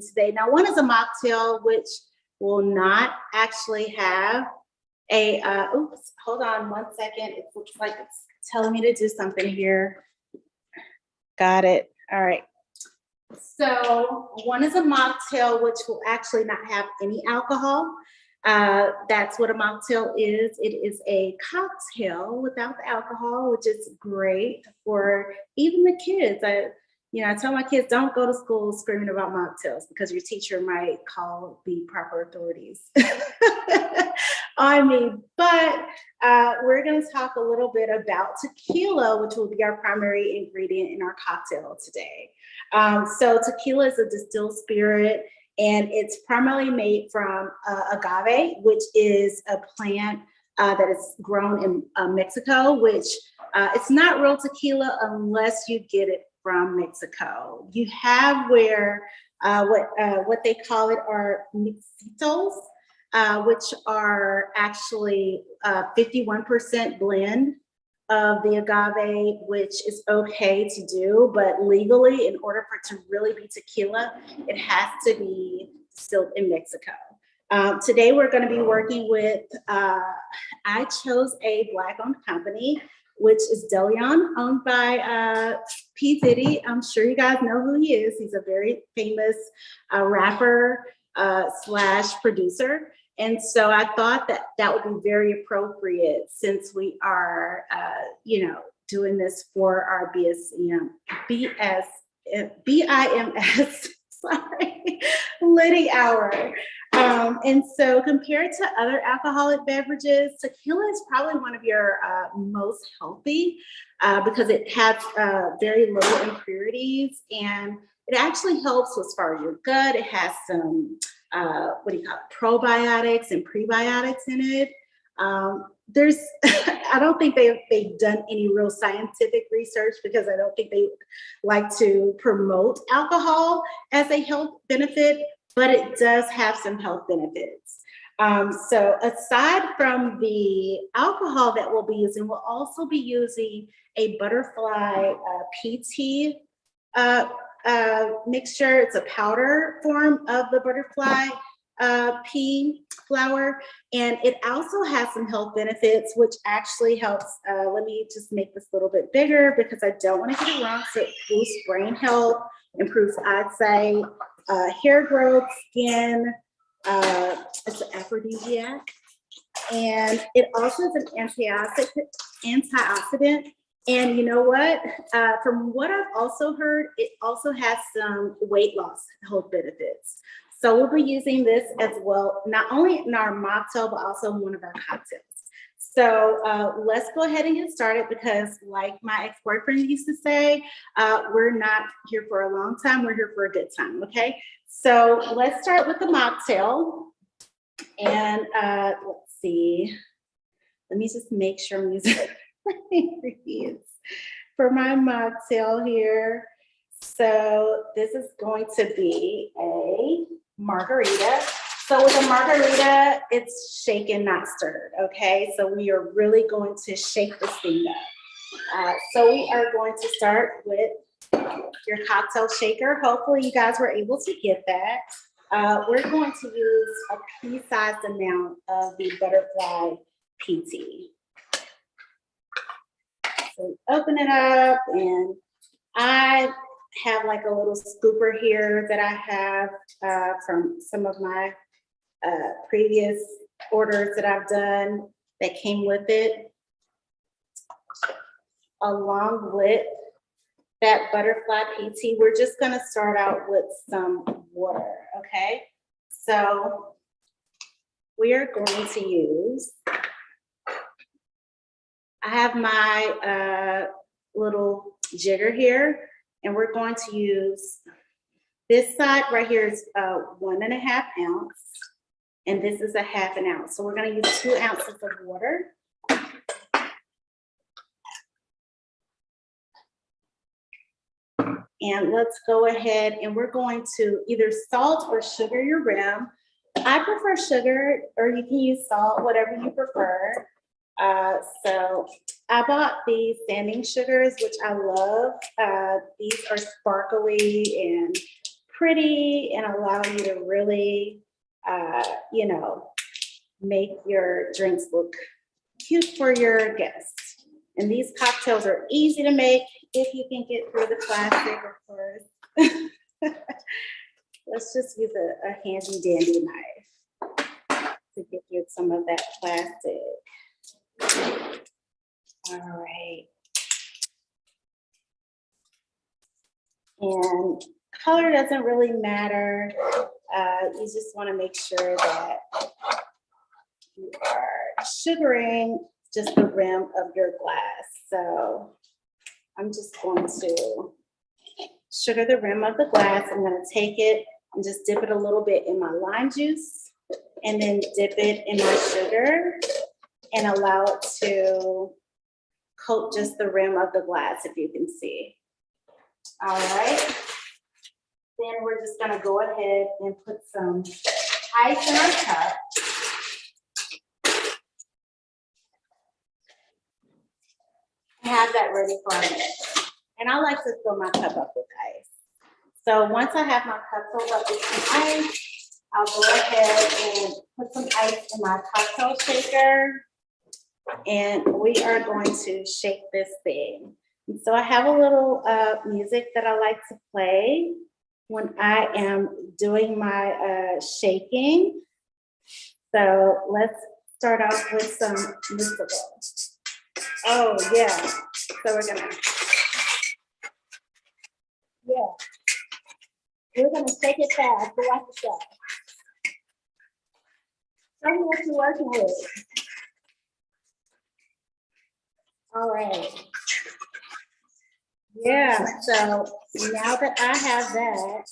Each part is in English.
today. Now, one is a mocktail, which will not actually have a, oops, hold on 1 second. It looks like it's telling me to do something here. Got it. All right. So one is a mocktail, which will actually not have any alcohol. That's what a mocktail is. It is a cocktail without the alcohol, which is great for even the kids. I tell my kids, don't go to school screaming about mocktails because your teacher might call the proper authorities on me. But we're going to talk a little bit about tequila, which will be our primary ingredient in our cocktail today. So tequila is a distilled spirit, and it's primarily made from agave, which is a plant that is grown in Mexico, which it's not real tequila unless you get it from Mexico. You have where what they call it are mixitos, which are actually 51% blend of the agave, which is okay to do, but legally, in order for it to really be tequila, it has to be distilled in Mexico. Today, we're going to be working with, I chose a Black-owned company, which is Deleon, owned by P. Diddy. I'm sure you guys know who he is. He's a very famous rapper slash producer. And so I thought that that would be very appropriate since we are, doing this for our BIMS, sorry, Litty Hour. And so compared to other alcoholic beverages, tequila is probably one of your most healthy because it has very low impurities, and it actually helps as far as your gut. It has some probiotics and prebiotics in it. I don't think they've done any real scientific research because I don't think they like to promote alcohol as a health benefit, but it does have some health benefits. So aside from the alcohol that we'll be using, we'll also be using a butterfly PT mixture. It's a powder form of the butterfly pea flower, and it also has some health benefits, which actually helps. Let me just make this a little bit bigger because I don't want to get it wrong. So it boosts brain health, improves eyesight, hair growth, skin. It's an aphrodisiac, and it also is an antioxidant. And you know what? From what I've also heard, it also has some weight loss health benefits. So we'll be using this as well, not only in our mocktail, but also in one of our cocktails. So let's go ahead and get started because like my ex-boyfriend used to say, we're not here for a long time, we're here for a good time, okay? So let's start with the mocktail. And let's see, let me just make sure I'm using ingredients for my mocktail here. So this is going to be a margarita. So with a margarita, it's shaken, not stirred, okay? So we are really going to shake this thing up. So we are going to start with your cocktail shaker. Hopefully you guys were able to get that. We're going to use a pea-sized amount of the butterfly PT. So open it up, and I have like a little scooper here that I have from some of my previous orders that I've done that came with it, along with that butterfly PT. We're just going to start out with some water, okay? So we are going to use, I have my little jigger here, and we're going to use this side right here is 1.5 ounces, and this is 1/2 ounce. So we're going to use 2 ounces of water. And let's go ahead, and we're going to either salt or sugar your rim. I prefer sugar, or you can use salt, whatever you prefer. So I bought these standing sugars, which I love. These are sparkly and pretty and allow you to really, you know, make your drinks look cute for your guests. And these cocktails are easy to make if you can get through the plastic, of course. Let's just use a handy dandy knife to get rid of some of that plastic. All right. And color doesn't really matter. You just want to make sure that you are sugaring just the rim of your glass. So I'm just going to sugar the rim of the glass. I'm going to take it and just dip it a little bit in my lime juice and then dip it in my sugar and allow it to coat just the rim of the glass, if you can see. All right. Then we're just going to go ahead and put some ice in our cup. Have that ready for a minute. And I like to fill my cup up with ice. So once I have my cup filled up with some ice, I'll go ahead and put some ice in my cocktail shaker. And we are going to shake this thing. And so I have a little music that I like to play when I am doing my shaking. So let's start off with some musical. Oh, yeah. So we're gonna shake it fast. We like to say. Show me what you're working with. All right. Yeah, so now that I have that,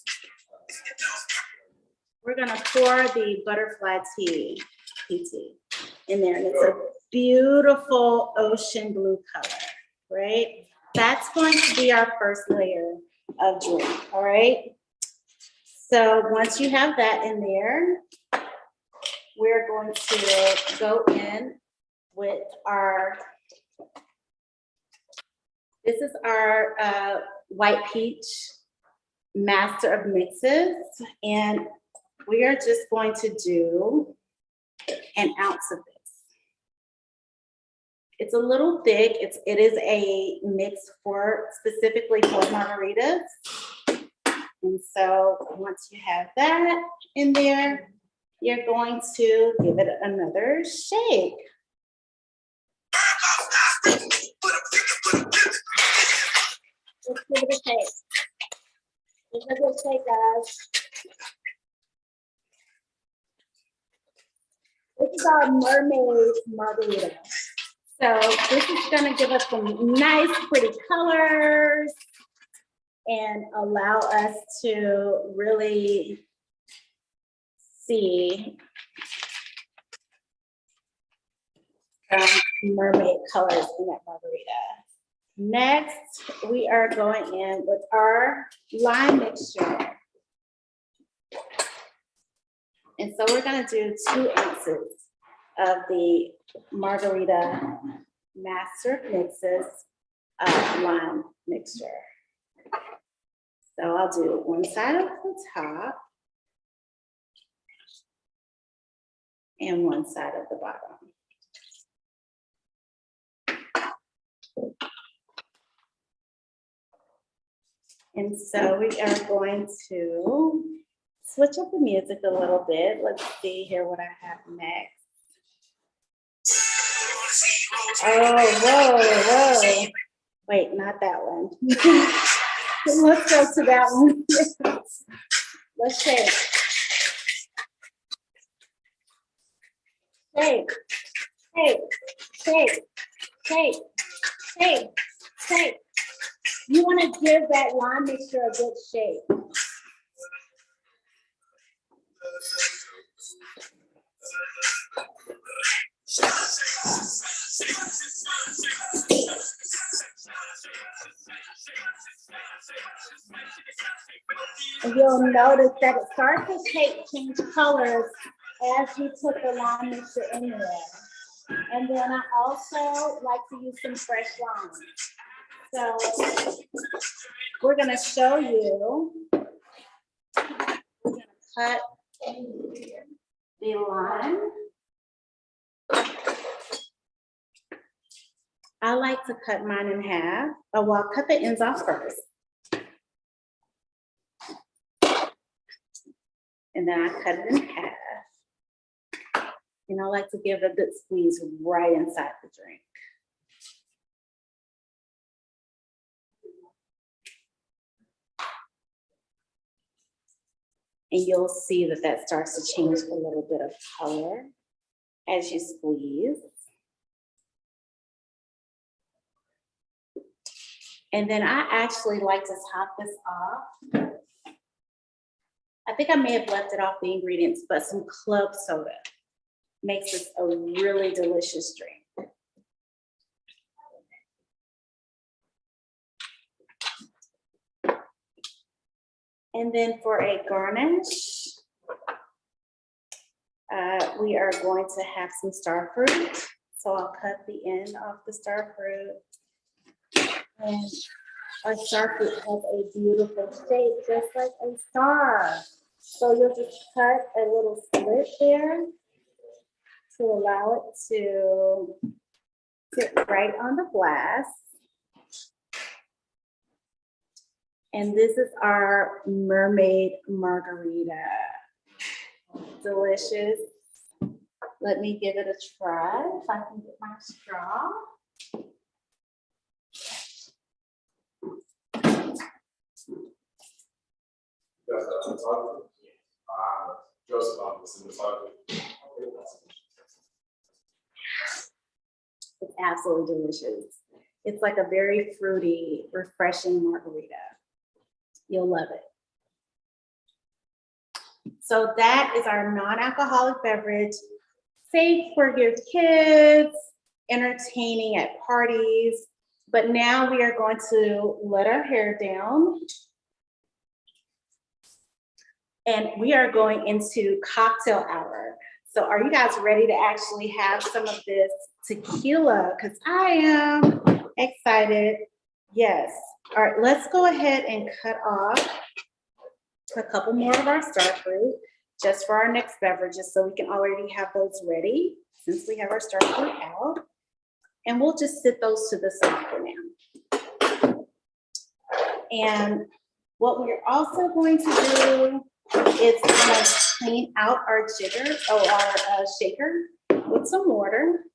we're gonna pour the butterfly tea, PT, in there. And it's a beautiful ocean blue color, right? That's going to be our first layer of drink, all right? So once you have that in there, we're going to go in with our, this is our white peach master of mixes, and we are just going to do an ounce of this. It's a little thick. It is a mix for specifically for margaritas. And so once you have that in there, you're going to give it another shake. Let's give it a shake. Give it a good shake, guys. This is our mermaid margarita. So this is going to give us some nice, pretty colors and allow us to really see mermaid colors in that margarita. Next, we are going in with our lime mixture. And so we're going to do 2 ounces of the margarita master mixes lime mixture. So I'll do one side of the top and one side of the bottom. And so we are going to switch up the music a little bit. Let's see here what I have next. Oh, whoa. Wait, not that one. Let's go to that one. Let's shake. Shake, shake, shake, shake, shake, shake. You want to give that lime mixture a good shake. And you'll notice that it starts to change colors as you put the lime mixture in there. And then I also like to use some fresh lime. So we're going to show you We're gonna cut the lime. I like to cut mine in half. Oh, well, I'll cut the ends off first. And then I cut it in half. And I like to give a good squeeze right inside the drink. And you'll see that that starts to change a little bit of color as you squeeze. And then I actually like to top this off. I think I may have left it off the ingredients, but some club soda makes this a really delicious drink. And then for a garnish, we are going to have some star fruit. So I'll cut the end off the star fruit. And our star fruit has a beautiful shape, just like a star. So you'll just cut a little slit there to allow it to sit right on the glass. And this is our mermaid margarita. Delicious. Let me give it a try if I can get my straw. It's absolutely delicious. It's like a very fruity, refreshing margarita. You'll love it. So that is our non-alcoholic beverage, safe for your kids, entertaining at parties. But now we are going to let our hair down. And we are going into cocktail hour. So are you guys ready to actually have some of this tequila? Because I am excited. Yes. All right, let's go ahead and cut off a couple more of our star fruit just for our next beverages so we can already have those ready since we have our star fruit out. And we'll just sit those to the side for now. And what we're also going to do is kind of clean out our jigger, our shaker with some water.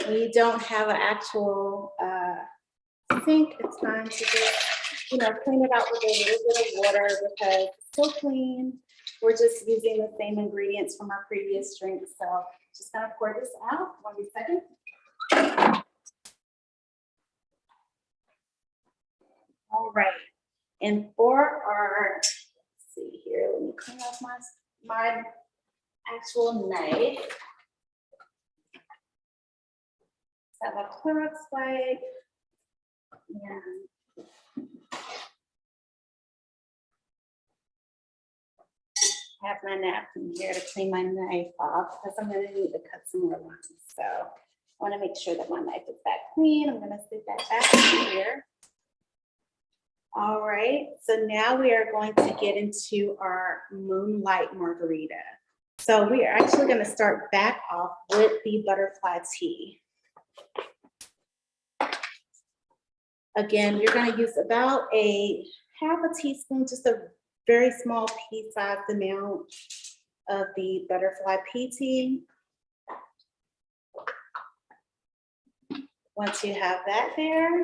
We don't have an actual sink. It's time to just, clean it out with a little bit of water because it's still clean. We're just using the same ingredients from our previous drink. So just gonna pour this out. 1 second. All right. And for our, let's see here, let me clean off my actual knife. Have a Clorox wipe and have my napkin here to clean my knife off because I'm going to need to cut some more lines. So I want to make sure that my knife is back clean. I'm going to sit that back in here. All right, so now we are going to get into our moonlight margarita. So we are actually going to start back off with the butterfly tea. Again, you're going to use about a half a teaspoon, just a very small pea-sized amount of the butterfly pea tea. Once you have that there,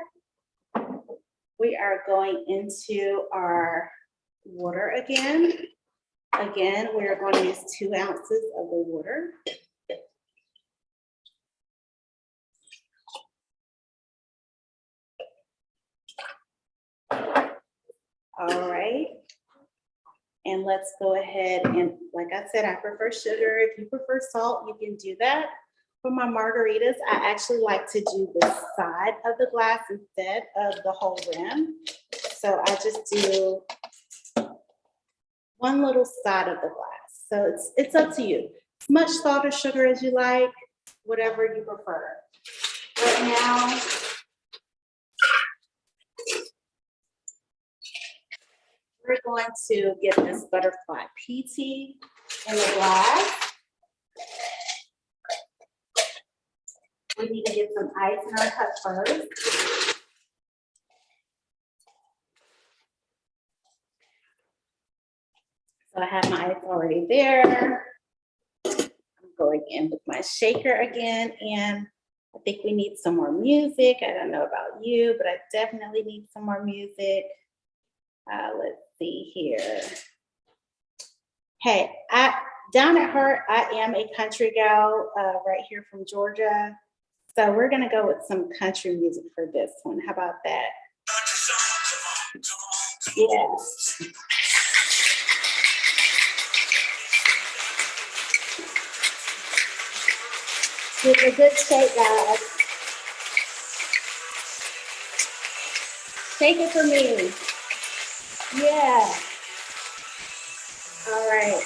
we are going into our water again. Again, we are going to use 2 ounces of the water. All right, and let's go ahead and, like I said, I prefer sugar. If you prefer salt, you can do that. For my margaritas, I actually like to do the side of the glass instead of the whole rim. So I just do one little side of the glass. So it's up to you. As much salt or sugar as you like, whatever you prefer. Right now, we're going to get this butterfly PT in the glass. We need to get some ice in our cup first. So I have my ice already there. I'm going in with my shaker again, and I think we need some more music. I don't know about you, but I definitely need some more music. Let's see here. Hey, down at heart, I am a country gal right here from Georgia. So we're gonna go with some country music for this one. How about that? Yes. Give it a good shake, guys. Shake it for me. Yeah. All right.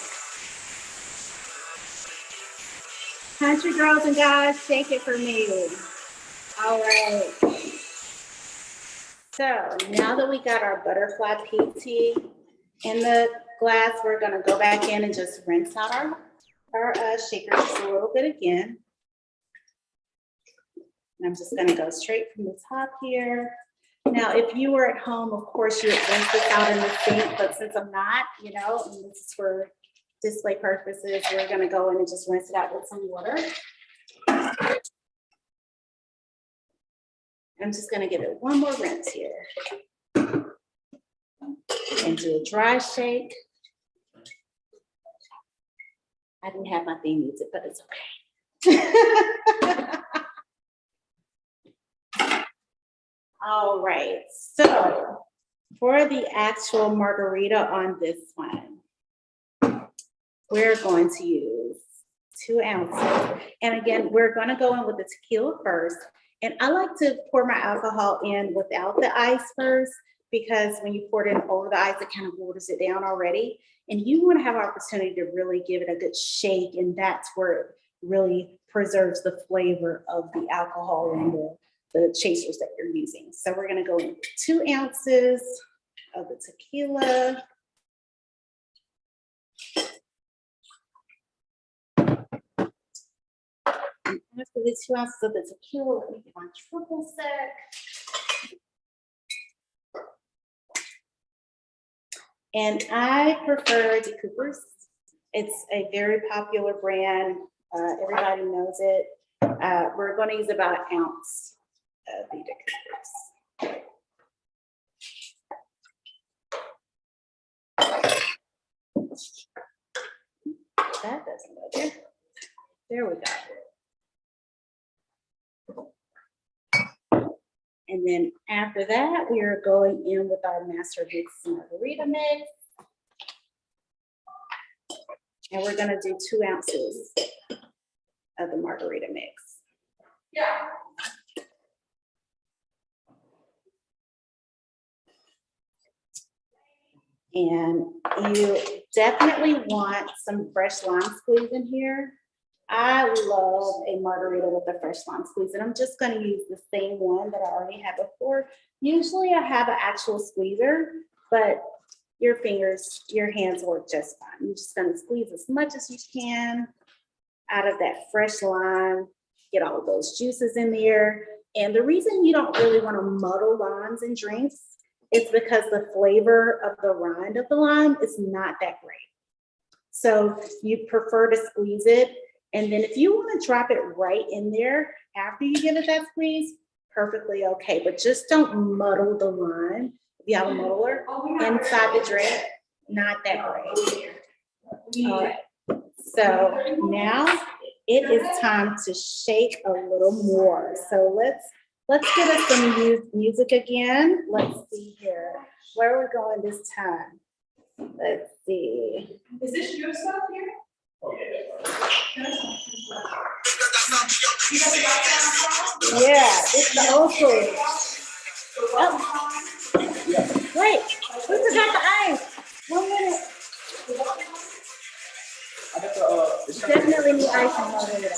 Country girls and guys, shake it for me. All right. So now that we got our butterfly PT in the glass, we're gonna go back in and just rinse out our shaker just a little bit again. And I'm just gonna go straight from the top here. Now, if you were at home, of course, you would rinse this out in the sink, but since I'm not, you know, and this is for display purposes, we're gonna go in and just rinse it out with some water. I'm just gonna give it one more rinse here. And do a dry shake. I didn't have my theme music, but it's okay. All right, so for the actual margarita on this one, we're going to use 2 ounces. And again, we're gonna go in with the tequila first. And I like to pour my alcohol in without the ice first, because when you pour it in over the ice, it kind of waters it down already. And you wanna have an opportunity to really give it a good shake, and that's where it really preserves the flavor of the alcohol and the chasers that you're using. So we're gonna go in with 2 ounces of the tequila. And after the 2 ounces of the tequila, let me get my triple sec. And I prefer De Cooper's. It's a very popular brand. Everybody knows it. We're gonna use about 1 ounce of the De Cooper's. That doesn't go there. There we go. And then after that, we are going in with our Master Mix Margarita Mix. And we're gonna do 2 ounces of the margarita mix. Yeah. And you definitely want some fresh lime squeeze in here. I love a margarita with a fresh lime squeeze, and I'm just gonna use the same one that I already had before. Usually I have an actual squeezer, but your fingers, your hands work just fine. You're just gonna squeeze as much as you can out of that fresh lime, get all of those juices in there. And the reason you don't really wanna muddle limes in drinks is because the flavor of the rind of the lime is not that great. So you prefer to squeeze it. And then if you wanna drop it right in there after you give it that squeeze, perfectly okay. But just don't muddle the lime. If you have a muddler inside the drink, not that great. All right, so now it is time to shake a little more. So let's get us some music again. Let's see here. Where are we going this time? Let's see. Is this your stuff here? Yeah, it's the old school. Oh. Wait, we forgot the ice. 1 minute. Definitely need ice in margarita.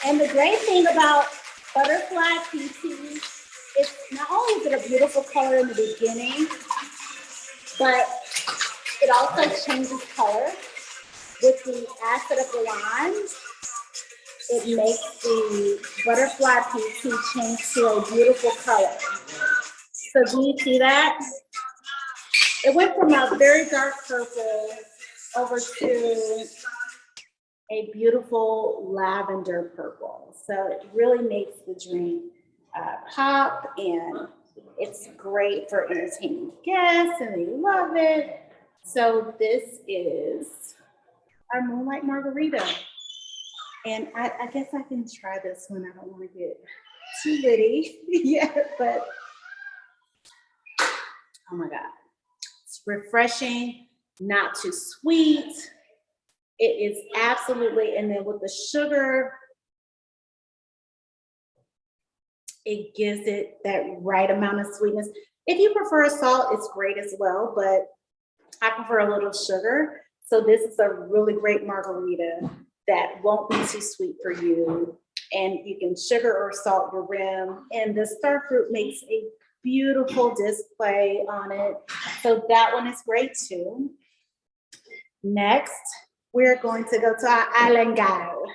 And the great thing about Butterfly PT. It's not only is it a beautiful color in the beginning, but it also changes color. With the acid of the lime, it makes the butterfly PT change to a beautiful color. So do you see that? It went from a very dark purple over to a beautiful lavender purple. So it really makes the drink pop, and it's great for entertaining guests, and they love it. So this is our Moonlight Margarita. And I guess I can try this one. I don't want to get too litty yet, but oh my God. It's refreshing, not too sweet. It is absolutely, and then with the sugar, it gives it that right amount of sweetness. If you prefer salt, it's great as well, but I prefer a little sugar. So this is a really great margarita that won't be too sweet for you. And you can sugar or salt your rim. And the star fruit makes a beautiful display on it. So that one is great too. Next, we're going to go to our Alengal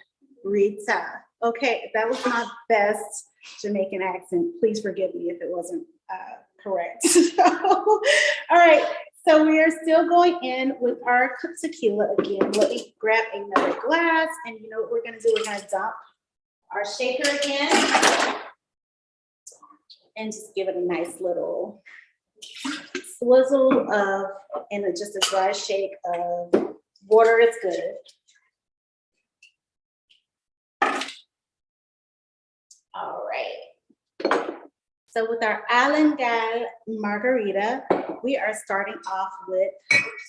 Rita. Okay, that was my best Jamaican accent. Please forgive me if it wasn't correct. All right, so we are still going in with our tequila again. Let me grab another glass, and you know what we're gonna do? We're gonna dump our shaker again and just give it a nice little swizzle of, and just a dry shake of water is good. All right. So with our Alengal Margarita, we are starting off with,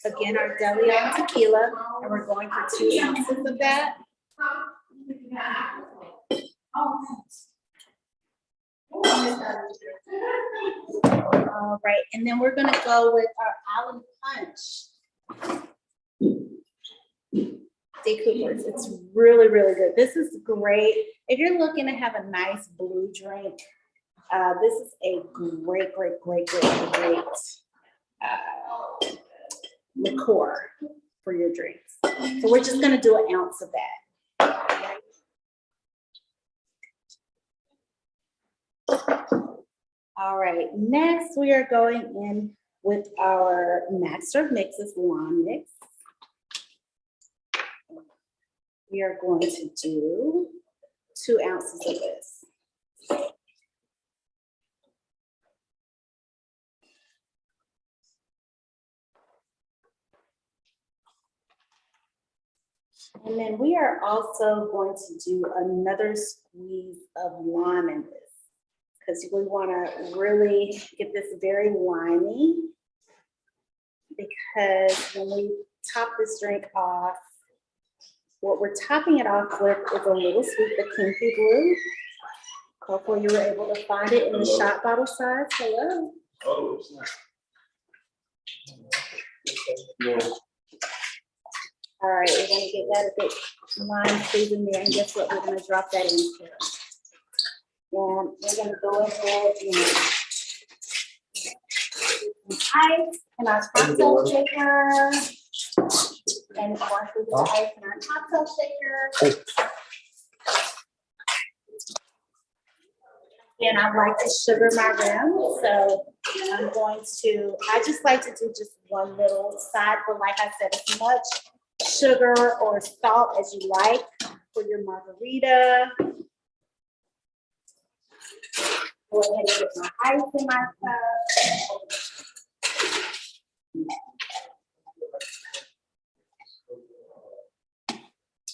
again, our De Leon tequila, and we're going for 2 ounces of that. All right, and then we're gonna go with our Allen Punch. Coopers. It's really, really good. This is great. If you're looking to have a nice blue drink, this is a great liqueur for your drinks. So we're just gonna do 1 ounce of that. All right, next we are going in with our Master of Mixes Lawn Mix. We are going to do 2 ounces of this. And then we are also going to do another squeeze of lime in this, because we want to really get this very limey, because when we top this drink off, what we're topping it off with is a little sweet Kinky Blue. Hopefully you were able to find it in the shot bottle size. Hello. Oh, it's not. All right, we're gonna get that a bit lime squeeze in there, and guess what? We're gonna drop that in here. And we're gonna go ahead and ice in our cocktail shaker. And of course, we put ice in our cocktail shaker. And I like to sugar my rim, so I'm going to, I just like to do just one little side, but like I said, as much sugar or salt as you like for your margarita. Go ahead and get my ice in my cup.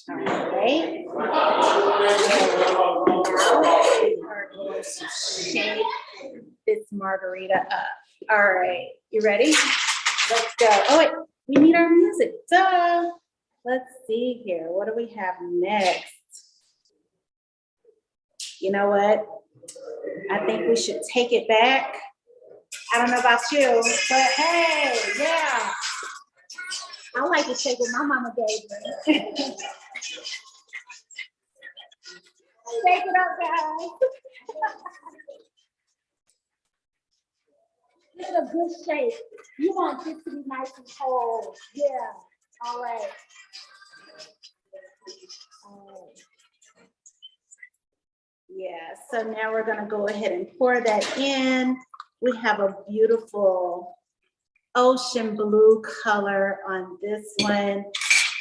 All right. Now we are going to shake this margarita up. All right, you ready? Let's go. Oh wait, we need our music. Duh. Let's see here. What do we have next? You know what? I think we should take it back. I don't know about you, but hey, yeah. I like to take what my mama gave me. Shake it up, guys. Give it a good shake. You want this to be nice and cold. Yeah. All right. Yeah, so now we're gonna go ahead and pour that in. We have a beautiful ocean blue color on this one.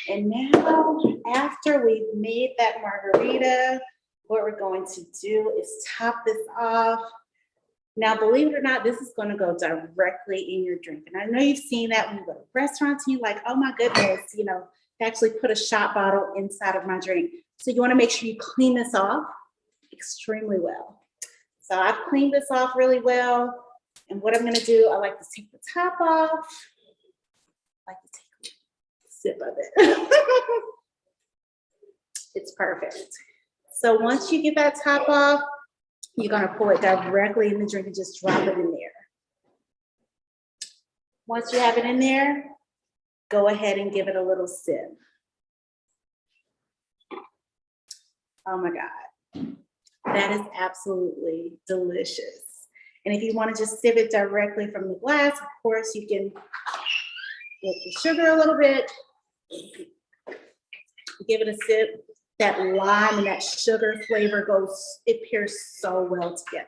And now, after we've made that margarita, what we're going to do is top this off. Now, believe it or not, this is gonna go directly in your drink. And I know you've seen that when you go to restaurants and you're like, oh my goodness, you know, they actually put a shot bottle inside of my drink. So you wanna make sure you clean this off extremely well. So I've cleaned this off really well. And what I'm gonna do, I like to take the top off. I like to take a sip of it. It's perfect. So once you get that top off, you're gonna pour it directly in the drink and just drop it in there. Once you have it in there, go ahead and give it a little sip. Oh my God. That is absolutely delicious. And if you want to just sip it directly from the glass, of course, you can get the sugar a little bit, give it a sip. That lime and that sugar flavor it pairs so well together.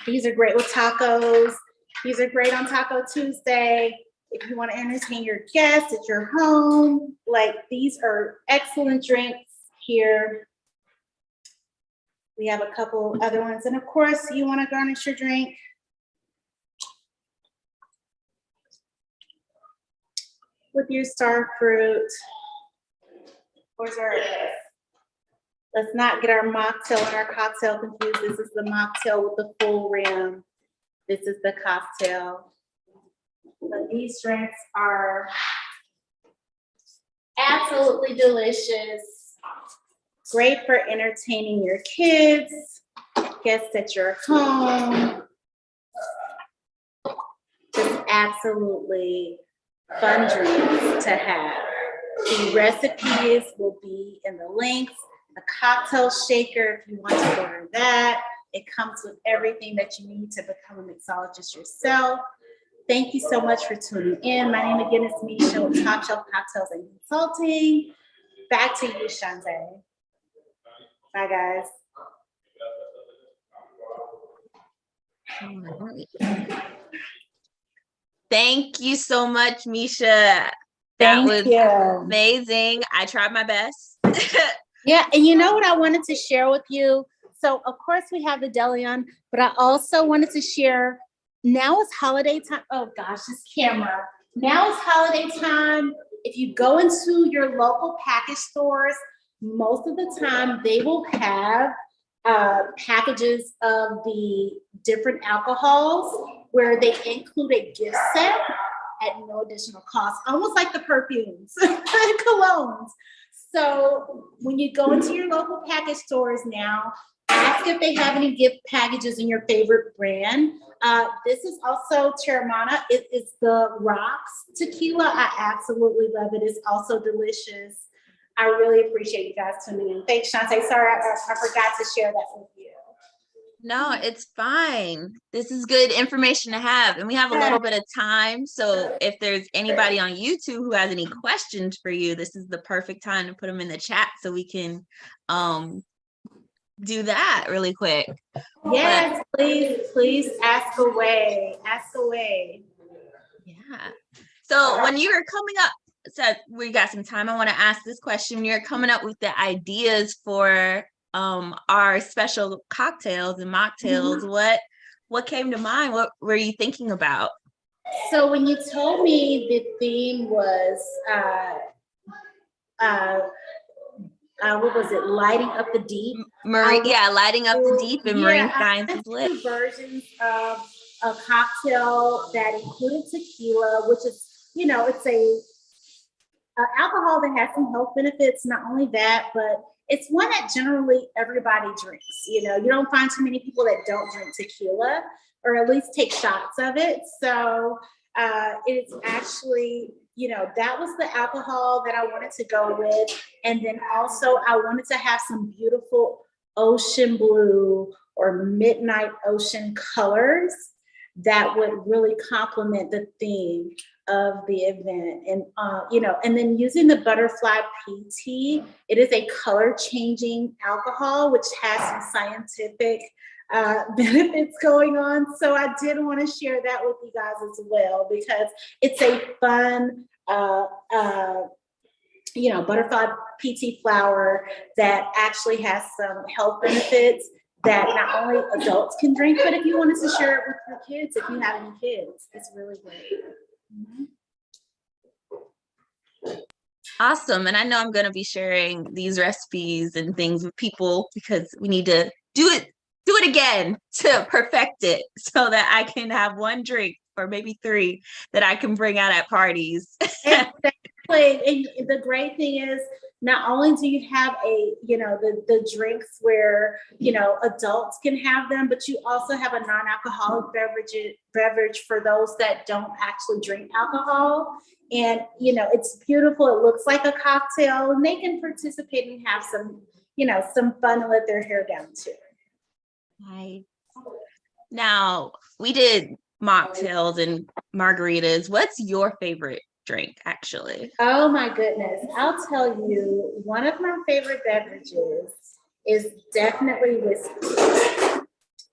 These are great with tacos. These are great on Taco Tuesday. If you want to entertain your guests at your home, like these are excellent drinks here. We have a couple other ones. And of course, you want to garnish your drink. With your star fruit. Let's not get our mocktail and our cocktail confused. This is the mocktail with the full rim. This is the cocktail. But these drinks are absolutely delicious. Great for entertaining your kids, guests at your home. Just absolutely fun drinks to have. The recipes will be in the links. The cocktail shaker, if you want to order that. It comes with everything that you need to become a mixologist yourself. Thank you so much for tuning in. My name again is Misha with Top Shelf Cocktails and Consulting. Back to you, Shantae. Bye, guys. Thank you so much, Misha. That was amazing. I tried my best. Yeah, and you know what I wanted to share with you? So, of course, we have the deli on, but I also wanted to share, now is holiday time. Oh, gosh, this camera. Now is holiday time. If you go into your local package stores, most of the time they will have packages of the different alcohols where they include a gift set at no additional cost, almost like the perfumes and colognes. So when you go into your local package stores now, ask if they have any gift packages in your favorite brand. This is also Terramana. It is the Rocks tequila. I absolutely love it. It's also delicious. I really appreciate you guys tuning in. Thanks, Shantae. Sorry, I forgot to share that with you. No, it's fine. This is good information to have. And we have a little bit of time. So if there's anybody on YouTube who has any questions for you, this is the perfect time to put them in the chat so we can do that really quick. Yes, please ask away. Ask away. Yeah. So when you were coming up, so we got some time. I want to ask this question. When you're coming up with the ideas for our special cocktails and mocktails, what came to mind? What were you thinking about? So when you told me the theme was what was it? Lighting up the deep. Lighting up the deep and Marine Sciences Lit. Two versions of a cocktail that included tequila, which is, you know, it's a alcohol that has some health benefits. Not only that, but it's one that generally everybody drinks. You know, you don't find too many people that don't drink tequila or at least take shots of it. So it's actually, you know, that was the alcohol that I wanted to go with. And then also I wanted to have some beautiful ocean blue or midnight ocean colors that would really complement the theme of the event. And, and then using the butterfly PT, it is a color changing alcohol, which has some scientific benefits going on. So I did want to share that with you guys as well, because it's a fun, butterfly PT flower that actually has some health benefits that not only adults can drink, but if you wanted to share it with your kids, if you have any kids, it's really great. Awesome. And I know I'm going to be sharing these recipes and things with people because we need to do it again to perfect it so that I can have one drink or maybe 3 that I can bring out at parties. Exactly. And the great thing is, not only do you have the drinks where, adults can have them, but you also have a non-alcoholic beverage for those that don't actually drink alcohol. And, it's beautiful. It looks like a cocktail, and they can participate and have some fun and let their hair down too. Right. Now, we did mocktails and margaritas. What's your favorite drink, actually? Oh my goodness. I'll tell you, one of my favorite beverages is definitely whiskey.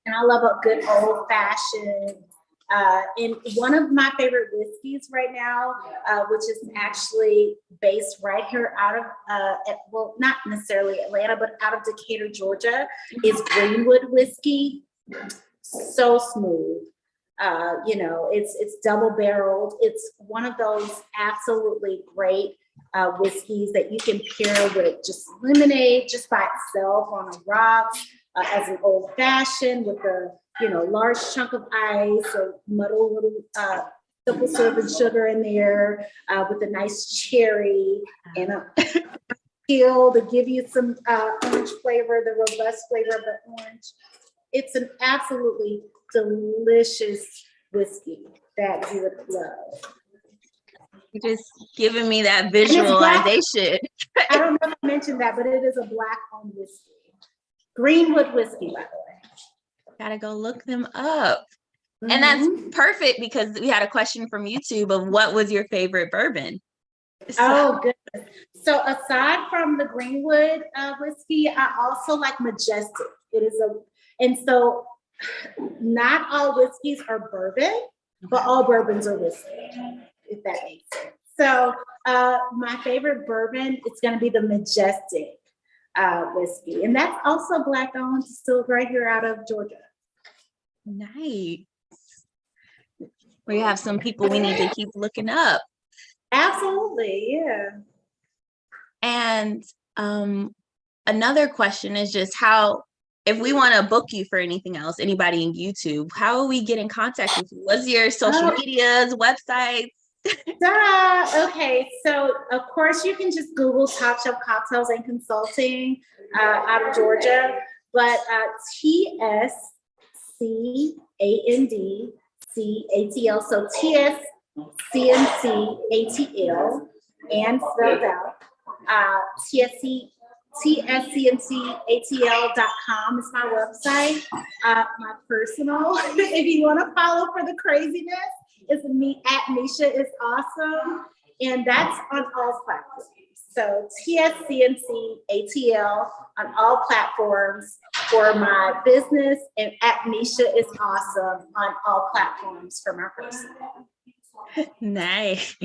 And I love a good old fashioned. And one of my favorite whiskeys right now, which is actually based right here out of, not necessarily Atlanta, but out of Decatur, Georgia, is Greenwood whiskey. So smooth. It's double barreled. It's one of those absolutely great whiskeys that you can pair with just lemonade, just by itself on a rock, as an old fashioned with a large chunk of ice or muddle little simple syrup and sugar in there, with a nice cherry and a peel to give you some orange flavor, the robust flavor of the orange. It's an absolutely delicious whiskey that you would love. You're just giving me that visualization. I don't know if I mentioned that, but it is a Black-owned whiskey. Greenwood whiskey, by the way. Gotta go look them up. Mm-hmm. And that's perfect because we had a question from YouTube of what was your favorite bourbon? Oh, goodness. So aside from the Greenwood whiskey, I also like Majestic. And so not all whiskeys are bourbon, but all bourbons are whiskey, if that makes sense. So my favorite bourbon, it's going to be the Majestic whiskey. And that's also Black-owned, still right here out of Georgia. Nice. We have some people we need to keep looking up. Absolutely, yeah. And another question is just how, if we want to book you for anything else, anybody in YouTube, how will we get in contact with you? What's your social medias, websites? Okay, so of course you can just Google Top Shelf Cocktails and Consulting out of Georgia, but TSCANDCATL, so TSCNCATL, and spelled out, TSCNCATL.com is my website. My personal, if you want to follow for the craziness, is me at Misha is awesome. And that's on all platforms. So TSCNCATL on all platforms for my business, and at Misha is awesome on all platforms for my personal. Nice.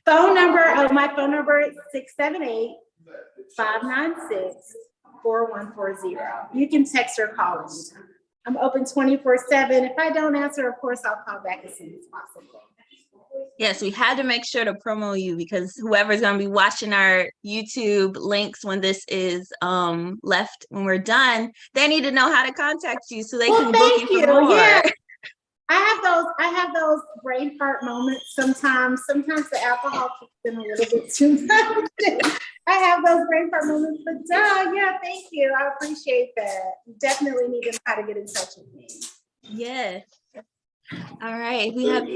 My phone number is 678-596-4140. You can text or call anytime. I'm open 24/7. If I don't answer, of course, I'll call back as soon as possible. Yes, we had to make sure to promo you because whoever's going to be watching our YouTube links when this is left, when we're done, they need to know how to contact you so they can book you for more. Yeah. I have those brain fart moments sometimes. Sometimes the alcohol kicks in a little bit too much. I have those brain fart moments, but yeah, thank you. I appreciate that. You definitely need to know how to get in touch with me. Yes. All right. If we have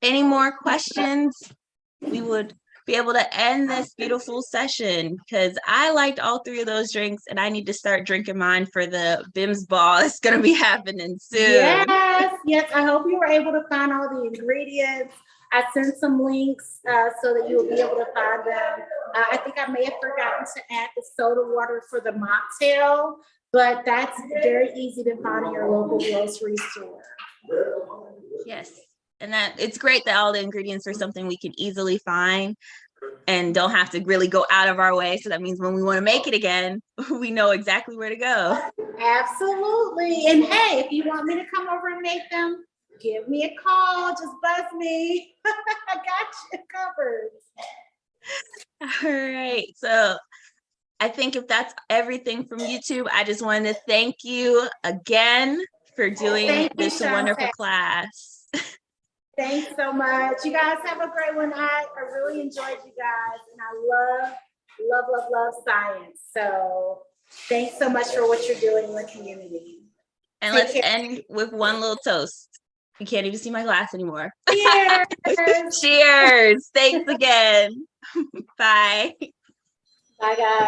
any more questions, we would be able to end this beautiful session because I liked all three of those drinks and I need to start drinking mine for the BIMS ball that's going to be happening soon. Yes, yes. I hope you were able to find all the ingredients. I sent some links so that you will be able to find them. I think I may have forgotten to add the soda water for the mocktail, but that's very easy to find in your local grocery store. Yes. And that it's great that all the ingredients are something we can easily find and don't have to really go out of our way. So that means when we want to make it again, we know exactly where to go. Absolutely. And hey, if you want me to come over and make them, give me a call. Just buzz me. I got you covered. All right. So I think if that's everything from YouTube, I just wanted to thank you again for doing this wonderful class. Thanks so much. You guys have a great one. I really enjoyed you guys, and I love science. So thanks so much for what you're doing in the community. And let's end with one little toast. You can't even see my glass anymore. Cheers. Cheers. Thanks again. Bye. Bye, guys.